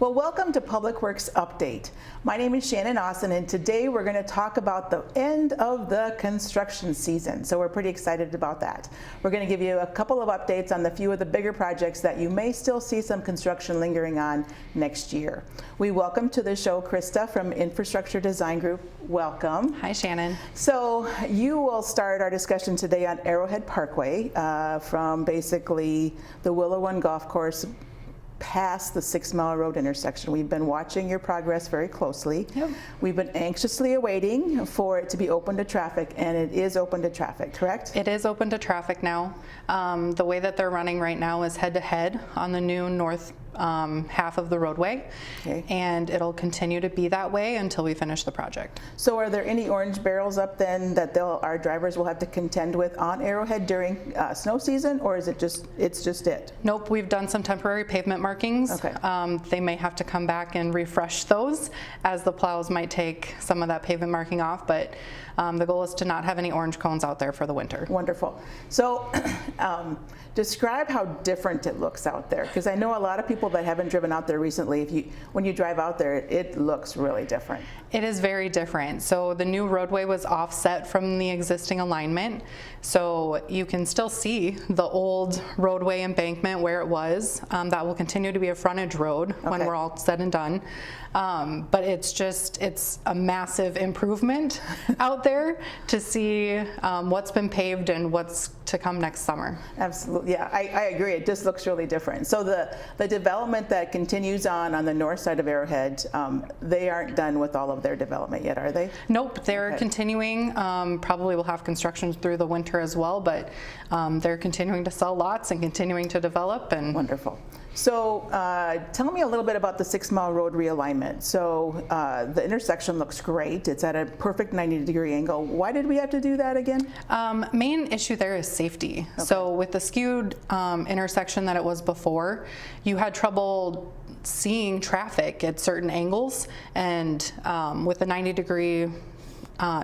Well, welcome to Public Works Update. My name is Shannon Austin, and today we're going to talk about the end of the construction season. So we're pretty excited about that. We're going to give you a couple of updates on the few of the bigger projects that you may still see some construction lingering on next year. We welcome to the show Krista from Infrastructure Design Group. Welcome. Hi, Shannon. So you will start our discussion today on Arrowhead Parkway from basically the Willow One Golf Course past the 6 Mile Road intersection. We've been watching your progress very closely. Yep. We've been anxiously awaiting for it to be open to traffic, and it is open to traffic, correct? It is open to traffic now. The way that they're running right now is head-to-head on the new north half of the roadway, Okay. and it'll continue to be that way until we finish the project. So are there any orange barrels up then that our drivers will have to contend with on Arrowhead during snow season, or is it just it? Nope, we've done some temporary pavement markings. Okay. They may have to come back and refresh those as the plows might take some of that pavement marking off, but the goal is to not have any orange cones out there for the winter. Wonderful. So describe how different it looks out there, because I know a lot of people that haven't driven out there recently, when you drive out there, it looks really different. It is very different. So the new roadway was offset from the existing alignment. So you can still see the old roadway embankment where it was. That will continue to be a frontage road when Okay. we're all said and done. But it's a massive improvement out there to see what's been paved and what's to come next summer. Absolutely, yeah, I agree. It just looks really different. So the development that continues on the north side of Arrowhead, they aren't done with all of their development yet, are they? Nope, they're Okay. continuing. Probably will have construction through the winter as well, but they're continuing to sell lots and continuing to develop. And Wonderful. So tell me a little bit about the 6 Mile Road realignment. So the intersection looks great. It's at a perfect 90-degree angle. Why did we have to do that again? Main issue there is safety. Okay. So with the skewed intersection that it was before, you had trouble seeing traffic at certain angles, and with the 90-degree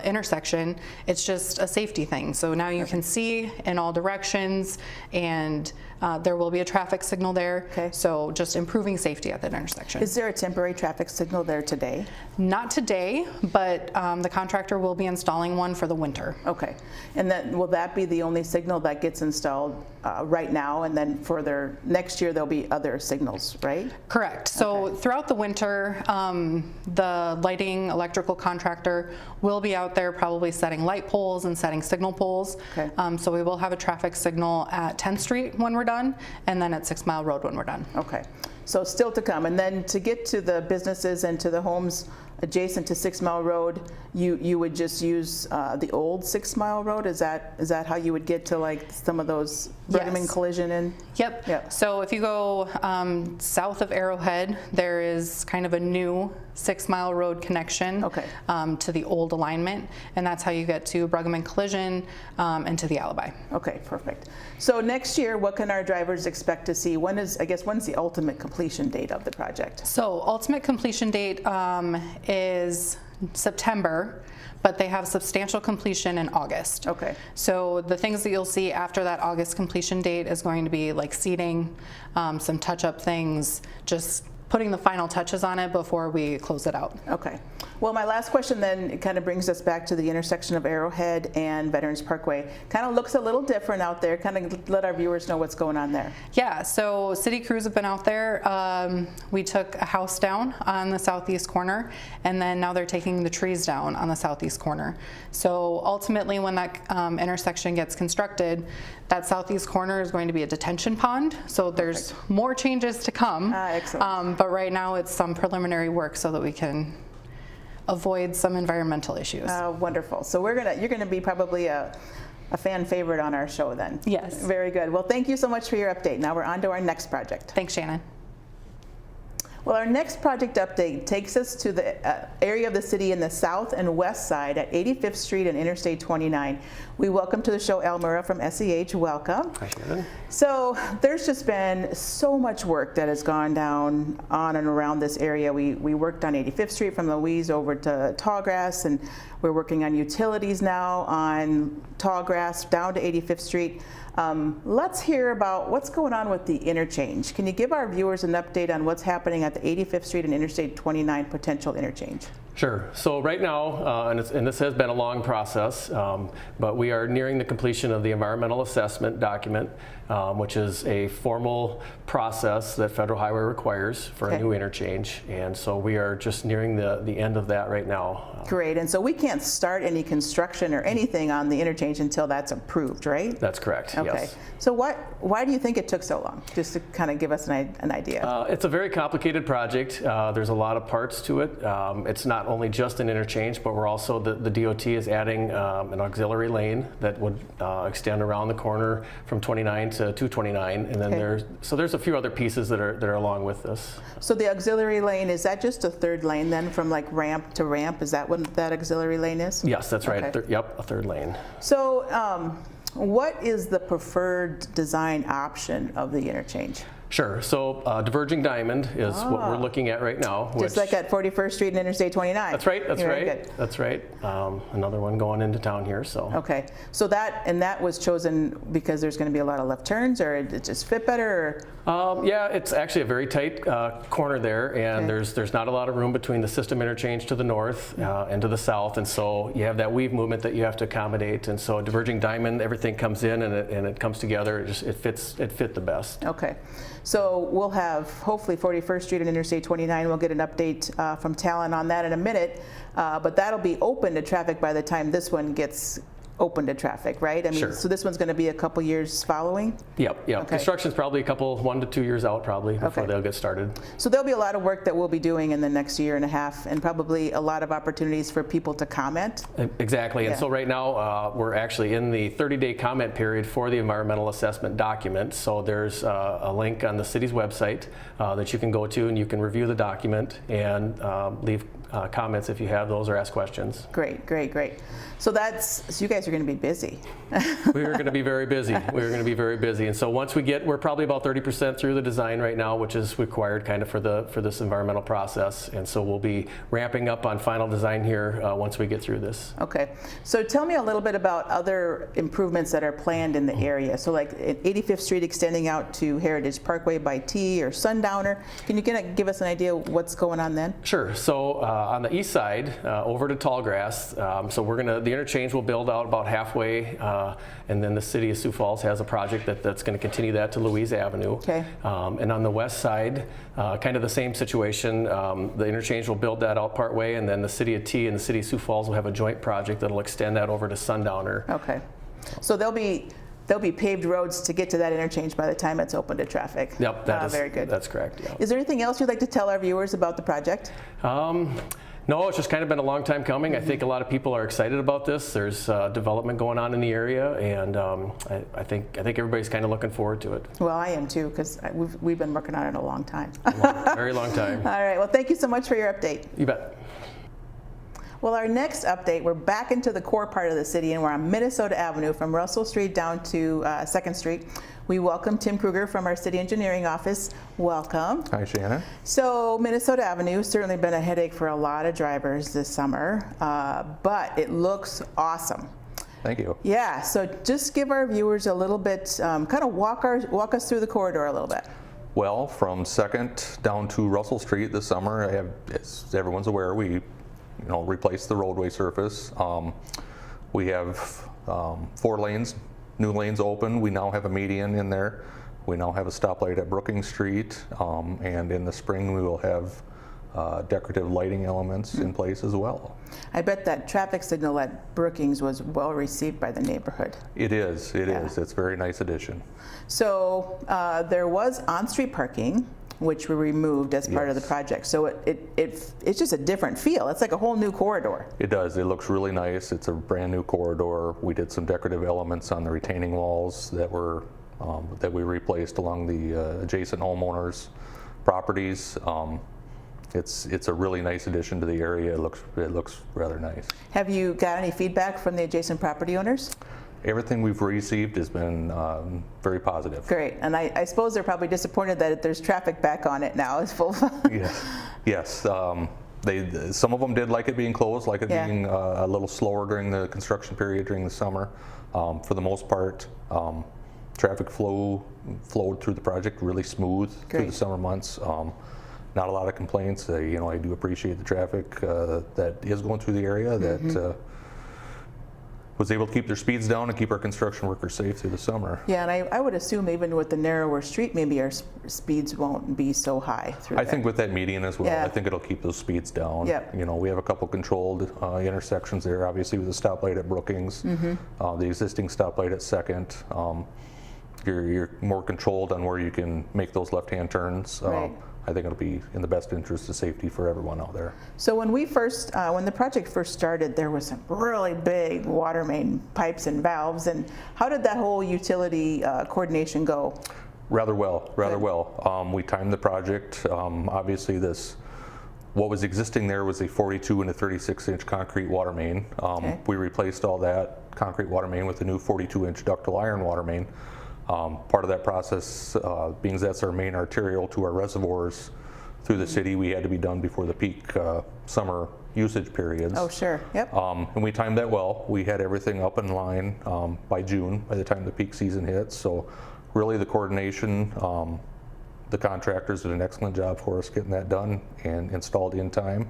intersection, it's just a safety thing. So now you can see in all directions, and there will be a traffic signal there. Okay. So just improving safety at that intersection. Is there a temporary traffic signal there today? Not today, but the contractor will be installing one for the winter. Okay. And then will that be the only signal that gets installed right now, and then further next year there'll be other signals, right? Correct. So Okay. throughout the winter, the lighting electrical contractor will be out there probably setting light poles and setting signal poles. Okay. So we will have a traffic signal at 10th Street when we're done, and then at 6 Mile Road when we're done. Okay. So still to come. And then to get to the businesses and to the homes adjacent to 6 Mile Road, you would just use the old 6 Mile Road? Is that how you would get to like some of those Bergman Yes. collision and? Yep. Yep. So if you go south of Arrowhead, there is kind of a new 6 Mile Road connection Okay. to the old alignment, and that's how you get to Bruggeman Collision and to the Alibi. Okay, perfect. So next year, what can our drivers expect to see? When's the ultimate completion date of the project? So ultimate completion date is September, but they have substantial completion in August. Okay. So the things that you'll see after that August completion date is going to be like seating, some touch-up things, just putting the final touches on it before we close it out. Okay. Well, my last question then, it kind of brings us back to the intersection of Arrowhead and Veterans Parkway. Kind of looks a little different out there. Kind of let our viewers know what's going on there. Yeah, so city crews have been out there. We took a house down on the southeast corner, and then now they're taking the trees down on the southeast corner. So ultimately, when that intersection gets constructed, that southeast corner is going to be a detention pond. So there's more changes to come. Excellent. But right now it's some preliminary work so that we can avoid some environmental issues. Wonderful. So you're gonna be probably a fan favorite on our show then. Yes. Very good. Well, thank you so much for your update. Now we're on to our next project. Thanks, Shannon. Well, our next project update takes us to the area of the city in the south and west side at 85th Street and Interstate 29. We welcome to the show Al Murrah from SEH. Welcome. Hi, Shannon. So there's just been so much work that has gone down on and around this area. We worked on 85th Street from Louise over to Tallgrass, and we're working on utilities now on Tallgrass down to 85th Street. Let's hear about what's going on with the interchange. Can you give our viewers an update on what's happening at the 85th Street and Interstate 29 potential interchange? Sure. So right now, and this has been a long process, but we are nearing the completion of the environmental assessment document, which is a formal process that Federal Highway requires for a new interchange. And so we are just nearing the end of that right now. Great. And so we can't start any construction or anything on the interchange until that's approved, right? That's correct. Okay. Yes. So why do you think it took so long? Just to kind of give us an idea. It's a very complicated project. There's a lot of parts to it. It's not only just an interchange, but we're also, the DOT is adding an auxiliary lane that would extend around the corner from 29 to 229, and then there's a few other pieces that are along with this. So the auxiliary lane, is that just a third lane then, from like ramp to ramp? Is that what that auxiliary lane is? Yes, that's right. Okay. Yep, a third lane. So what is the preferred design option of the interchange? Sure. So diverging diamond is what we're looking at right now. Just like at 41st Street and Interstate 29. That's right. That's Very right. good. That's right. Another one going into town here. So. Okay. So that was chosen because there's going to be a lot of left turns, or it just fit better? Or? Yeah, it's actually a very tight corner there, and there's not a lot of room between the system interchange to the north and to the south, and so you have that weave movement that you have to accommodate. And so diverging diamond, everything comes in and it comes together. It fit the best. Okay. So we'll have, hopefully, 41st Street and Interstate 29. We'll get an update from Talon on that in a minute, but that'll be open to traffic by the time this one gets open to traffic, right? I mean, Sure. So this one's going to be a couple years following? Yep. Okay. Construction's probably 1 to 2 years out probably before they'll get started. So there'll be a lot of work that we'll be doing in the next year and a half, and probably a lot of opportunities for people to comment. Exactly. And so right now we're actually in the 30-day comment period for the environmental assessment document. So there's a link on the city's website that you can go to, and you can review the document and leave comments if you have those, or ask questions. Great, great, great. So you guys are going to be busy. We are going to be very busy. We're going to be very busy. And so once we're probably about 30% through the design right now, which is required kind of for this environmental process. And so we'll be ramping up on final design here once we get through this. Okay. So tell me a little bit about other improvements that are planned in the area. So like at 85th Street extending out to Heritage Parkway by T or Sundowner. Can you give us an idea of what's going on then? Sure. So on the east side, over to Tallgrass, so the interchange will build out about halfway, and then the city of Sioux Falls has a project that's going to continue that to Louise Avenue. Okay. And on the west side, kind of the same situation. The interchange will build that out part way, and then the city of T and the city of Sioux Falls will have a joint project that'll extend that over to Sundowner. Okay. So there'll be paved roads to get to that interchange by the time it's open to traffic. Yep, very good. That's correct. Yeah. Is there anything else you'd like to tell our viewers about the project? No, it's just kind of been a long time coming. I think a lot of people are excited about this. There's development going on in the area, and I think everybody's kind of looking forward to it. Well, I am too, because we've been working on it a long time. Very long time. All right. Well, thank you so much for your update. You bet. Well, our next update, we're back into the core part of the city, and we're on Minnesota Avenue from Russell Street down to 2nd Street. We welcome Tim Kruger from our city engineering office. Welcome. Hi, Shannon. So Minnesota Avenue has certainly been a headache for a lot of drivers this summer, but it looks awesome. Thank you. Yeah, so just give our viewers a little bit, kind of walk us through the corridor a little bit. Well, from 2nd down to Russell Street this summer, as everyone's aware, we replaced the roadway surface. We have 4 lanes, new lanes open. We now have a median in there. We now have a stoplight at Brookings Street, and in the spring we will have decorative lighting elements in place as well. I bet that traffic signal at Brookings was well received by the neighborhood. It is. It's a very nice addition. So there was on-street parking, which we removed as part of the project. So it's just a different feel. It's like a whole new corridor. It does. It looks really nice. It's a brand new corridor. We did some decorative elements on the retaining walls that we replaced along the adjacent homeowners' properties. It's a really nice addition to the area. It looks rather nice. Have you got any feedback from the adjacent property owners? Everything we've received has been very positive. Great, and I suppose they're probably disappointed that there's traffic back on it now. It's full. Yes. Some of them did like it being closed, like it being a little slower during the construction period during the summer. For the most part, Traffic flowed through the project really smooth through the summer months. Not a lot of complaints. I do appreciate the traffic that is going through the area that was able to keep their speeds down and keep our construction workers safe through the summer. Yeah, and I would assume even with the narrower street, maybe our speeds won't be so high through I there. think with that median as well, Yeah. I think it'll keep those speeds down. Yep. We have a couple controlled intersections there, obviously with the stoplight at Brookings, the existing stoplight at Second. You're more controlled on where you can make those left-hand turns. Right. I think it'll be in the best interest of safety for everyone out there. So when the project first started, there was some really big water main pipes and valves. And how did that whole utility coordination go? Rather well. We timed the project. Obviously, what was existing there was a 42 and a 36-inch concrete water main. Okay. We replaced all that concrete water main with a new 42-inch ductile iron water main. Part of that process, being that's our main arterial to our reservoirs through the city, we had to be done before the peak summer usage periods. Oh, sure. Yep. And we timed that well. We had everything up in line by June, by the time the peak season hit. So really the coordination, the contractors did an excellent job for us getting that done and installed in time.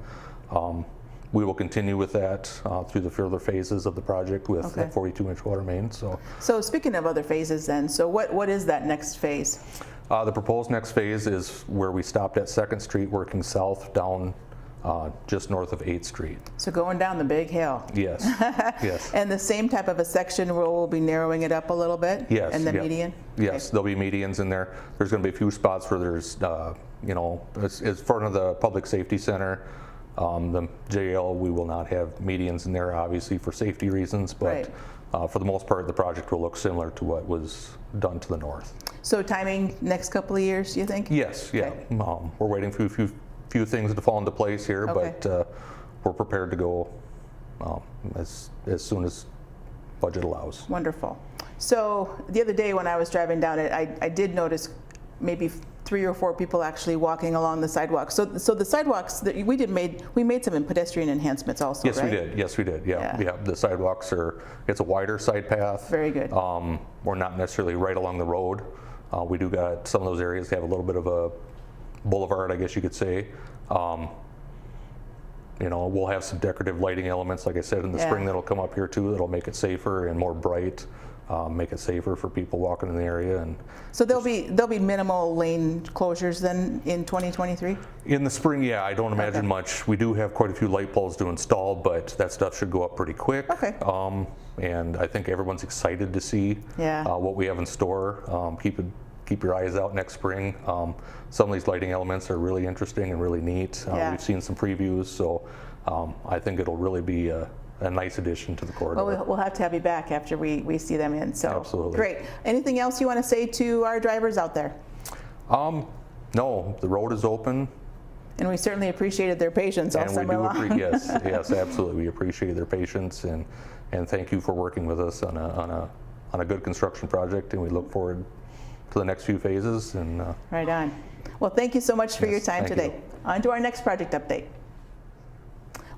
We will continue with that through the further phases of the project with that 42-inch water main. So speaking of other phases then, so what is that next phase? The proposed next phase is where we stopped at 2nd Street, working south down just north of 8th Street. So going down the big hill. Yes, yes. And the same type of a section where we'll be narrowing it up a little bit? Yes. And the yep. median? Yes, there'll be medians in there. There's going to be a few spots where there's, it's front of the Public Safety Center. The jail, we will not have medians in there, obviously, for safety reasons, but for the most part, the project will look similar to what was done to the north. So timing next couple of years, you think? Yes, yeah. We're waiting for a few things to fall into place here, but we're prepared to go as soon as budget allows. Wonderful. So the other day when I was driving down it, I did notice maybe 3 or 4 people actually walking along the sidewalks. So the sidewalks that we made some pedestrian enhancements also, Yes, right? we did. Yes, we did. Yeah. The sidewalks it's a wider side path. Very good. We're not necessarily right along the road. We do got some of those areas that have a little bit of a boulevard, I guess you could say. We'll have some decorative lighting elements, like I said, in the spring that'll come up here too. That'll make it safer and more bright. Make it safer for people walking in the area. And so there'll be minimal lane closures then in 2023? In the spring, yeah, I don't imagine much. We do have quite a few light poles to install, but that stuff should go up pretty quick. Okay. And I think everyone's excited to see what we have in store. Keep your eyes out next spring. Some of these lighting elements are really interesting and really neat. We've seen some previews, so I think it'll really be a nice addition to the corridor. Well, we'll have to have you back after we see them in. So absolutely. Great. Anything else you want to say to our drivers out there? No, the road is open. And we certainly appreciated their patience all summer long. Yes, absolutely. We appreciate their patience and thank you for working with us on a good construction project, and we look forward to the next few phases. And right on. Well, thank you so much for your time today. You. On to our next project update.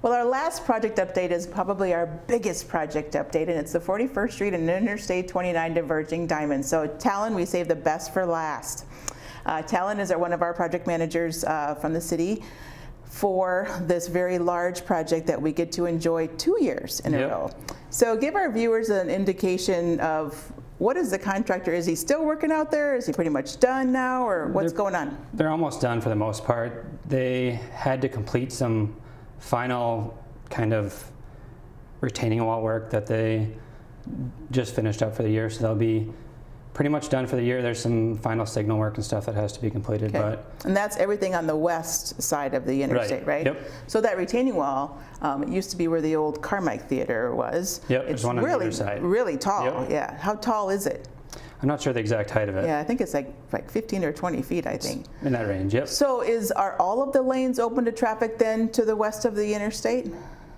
Well, our last project update is probably our biggest project update, and it's the 41st Street and Interstate 29 diverging diamond. So Talon, we saved the best for last. Talon is one of our project managers from the city for this very large project that we get to enjoy 2 years in a row. So give our viewers an indication of what is the contractor? Is he still working out there? Is he pretty much done now, or what's going on? They're almost done for the most part. They had to complete some final kind of retaining wall work that they just finished up for the year, so they'll be pretty much done for the year. There's some final signal work and stuff that has to be completed. And that's everything on the west side of the interstate, right? Yep. So that retaining wall, it used to be where the old Carmike Theater was. Yep, It's there's one on the other side. Really tall, Yep. How tall is it? I'm not sure the exact height of it. Yeah, I think it's like 15 or 20 feet, I think. In that range, yep. So are all of the lanes open to traffic then to the west of the interstate?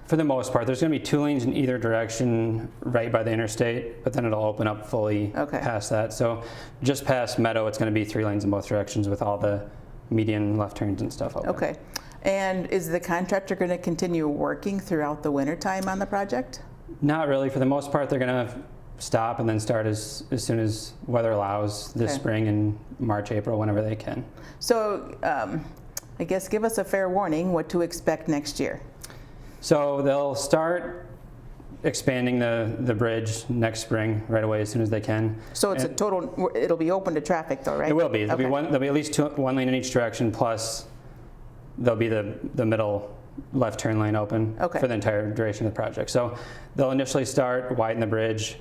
For the most part, there's going to be 2 lanes in either direction right by the interstate, but then it'll open up fully past that. So just past Meadow, it's going to be 3 lanes in both directions with all the median left turns and stuff open. Okay. And is the contractor going to continue working throughout the wintertime on the project? Not really. For the most part, they're going to stop and then start as soon as weather allows this Okay. spring in March, April, whenever they can. So I guess give us a fair warning what to expect next year. So they'll start expanding the bridge next spring right away as soon as they can. So it's a total, it'll be open to traffic though, right? It will be. There'll be Okay. there'll be at least one lane in each direction, plus there'll be the middle left turn lane open Okay. for the entire duration of the project. So they'll initially start, widen the bridge,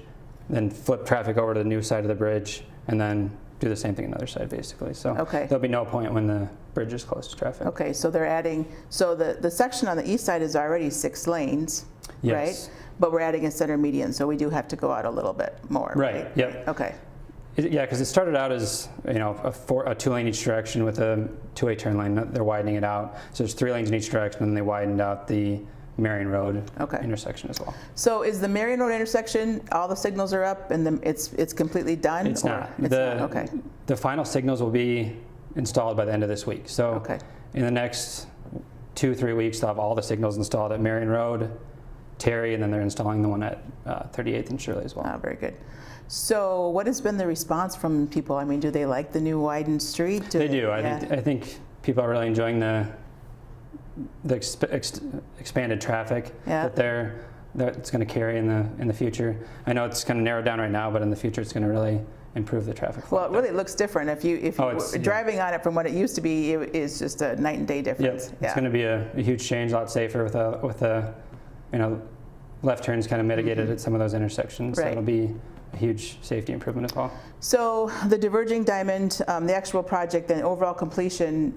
then flip traffic over to the new side of the bridge, and then do the same thing on the other side, basically. So Okay. there'll be no point when the bridge is closed to traffic. Okay, so they're adding, so the section on the east side is already 6 lanes, Yes. right? But we're adding a center median, so we do have to go out a little bit more, right? Right, yep. Okay, Yeah, because it started out as a 2-lane each direction with a 2-way turn lane. They're widening it out, so there's 3 lanes in each direction, and they widened out the Marion Road Okay. intersection as well. so is the Marion Road intersection, all the signals are up and it's completely done? It's or- not. It's not, okay. The final signals will be installed by the end of this week. So Okay. in the next 2-3 weeks, they'll have all the signals installed at Marion Road, Terry, and then they're installing the one at 38th and Shirley as well. Oh, very good. So what has been the response from people? I mean, do they like the new widened street? They do. Yeah. I think people are really enjoying the expanded traffic Yeah. that it's going to carry in the future. I know it's kind of narrowed down right now, but in the future it's going to really improve the traffic flow. Well, it really looks different. If you Oh, it's- were yeah. driving on it from what it used to be, it is just a night and day Yep, difference. it's going to be a huge change, a lot safer with the left turns kind of mitigated at some of those intersections. So Right. it'll be a huge safety improvement as well. So the diverging diamond, the actual project and overall completion,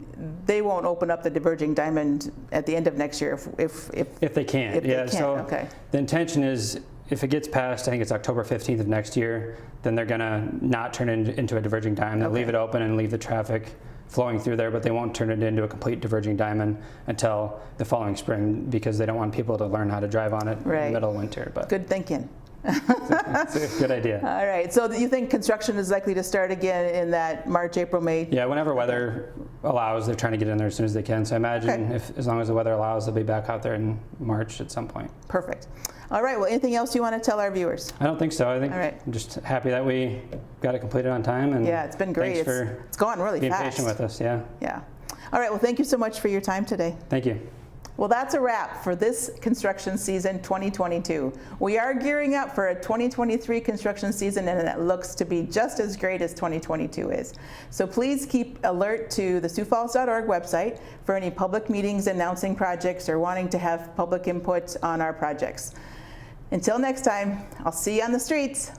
they won't open up the diverging diamond at the end of next year if If they can, If they yeah. can, So okay. the intention is if it gets past, I think it's October 15th of next year, then they're gonna not turn it into a diverging diamond. They'll leave Okay. it open and leave the traffic flowing through there, but they won't turn it into a complete diverging diamond until the following spring because they don't want people to learn how to drive on it in Right. the middle of winter. But good thinking. it's a good idea. All right. So you think construction is likely to start again in that March, April, May? Yeah, whenever weather allows, they're trying to get in there as soon as they can. So I imagine Okay. as long as the weather allows, they'll be back out there in March at some point. Perfect. All right. Well, anything else you want to tell our viewers? I don't think so. I think All right. I'm just happy that we got it completed on time. And Yeah, it's been great. Thanks for It's gone really being fast. patient with us. Yeah. Yeah. All right. Well, thank you so much for your time today. Thank you. Well, that's a wrap for this construction season 2022. We are gearing up for a 2023 construction season, and it looks to be just as great as 2022 is. So please keep alert to the SiouxFalls.org website for any public meetings announcing projects or wanting to have public input on our projects. Until next time, I'll see you on the streets.